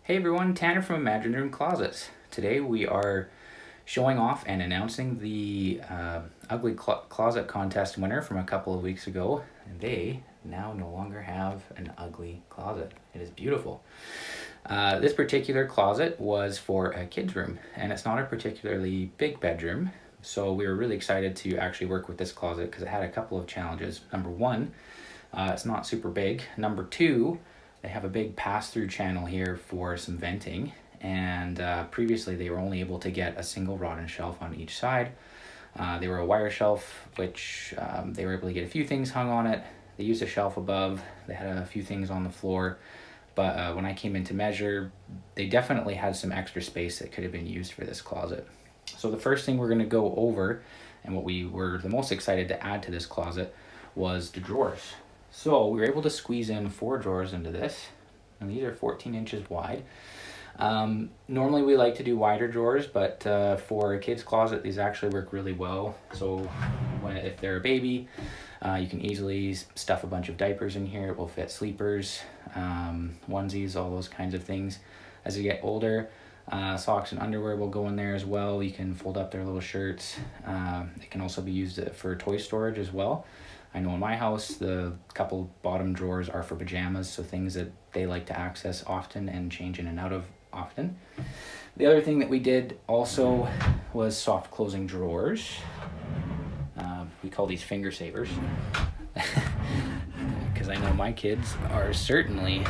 Hey everyone, Tanner from Imagine Room Closets. Today we are showing off and announcing the Ugly Closet Contest winner from a couple of weeks ago. And they now no longer have an ugly closet. It is beautiful. This particular closet was for a kid's room, and it's not a particularly big bedroom. So we were really excited to actually work with this closet because it had a couple of challenges. Number one, it's not super big. Number two, they have a big pass-through channel here for some venting, and previously they were only able to get a single rod and shelf on each side. They were a wire shelf, which they were able to get a few things hung on it. They used a shelf above. They had a few things on the floor, but when I came in to measure, they definitely had some extra space that could have been used for this closet. So the first thing we're going to go over, and what we were the most excited to add to this closet, was the drawers. So we were able to squeeze in 4 drawers into this, and these are 14 inches wide. Normally we like to do wider drawers, but for a kid's closet, these actually work really well. So if they're a baby, you can easily stuff a bunch of diapers in here. It will fit sleepers, onesies, all those kinds of things. As you get older, socks and underwear will go in there as well. You can fold up their little shirts. It can also be used for toy storage as well. I know in my house, the couple bottom drawers are for pajamas, so things that they like to access often and change in and out of often. The other thing that we did also was soft closing drawers. We call these finger savers, because I know my kids are certainly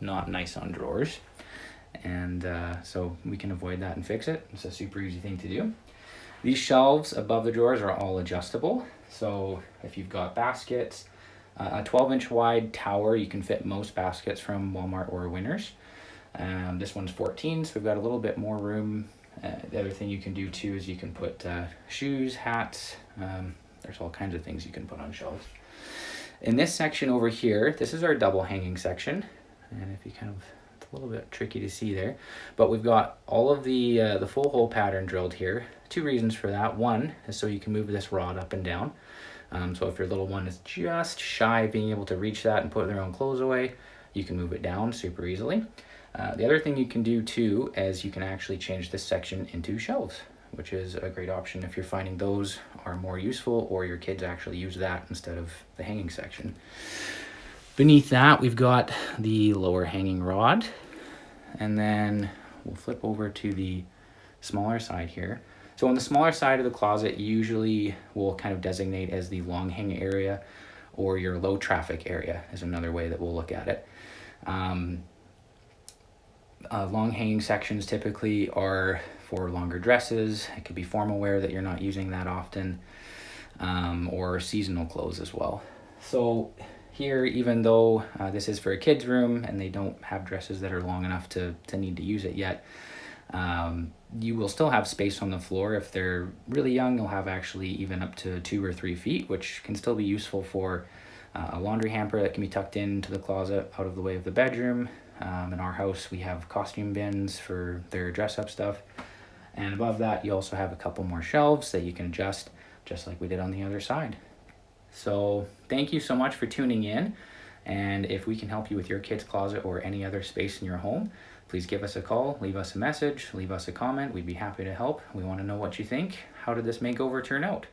not nice on drawers, and so we can avoid that and fix it. It's a super easy thing to do. These shelves above the drawers are all adjustable. So if you've got baskets, a 12-inch wide tower, you can fit most baskets from Walmart or Winners. This one's 14, so we've got a little bit more room. The other thing you can do too is you can put shoes, hats, there's all kinds of things you can put on shelves. In this section over here, this is our double hanging section. And if you it's a little bit tricky to see there, but we've got all of the full hole pattern drilled here. 2 reasons for that. One is so you can move this rod up and down. So if your little one is just shy of being able to reach that and put their own clothes away, you can move it down super easily. The other thing you can do too is you can actually change this section into shelves, which is a great option if you're finding those are more useful, or your kids actually use that instead of the hanging section. Beneath that, we've got the lower hanging rod, and then we'll flip over to the smaller side here. So on the smaller side of the closet, usually we'll kind of designate as the long hang area, or your low traffic area is another way that we'll look at it. Long hanging sections typically are for longer dresses. It could be formal wear that you're not using that often, or seasonal clothes as well. So here, even though this is for a kid's room and they don't have dresses that are long enough to need to use it yet, you will still have space on the floor. If they're really young, you'll have actually even up to 2 or 3 feet, which can still be useful for a laundry hamper that can be tucked into the closet out of the way of the bedroom. In our house, we have costume bins for their dress-up stuff. And above that, you also have a couple more shelves that you can adjust, just like we did on the other side. So thank you so much for tuning in. And if we can help you with your kid's closet or any other space in your home, please give us a call, leave us a message, leave us a comment. We'd be happy to help. We want to know what you think. How did this makeover turn out?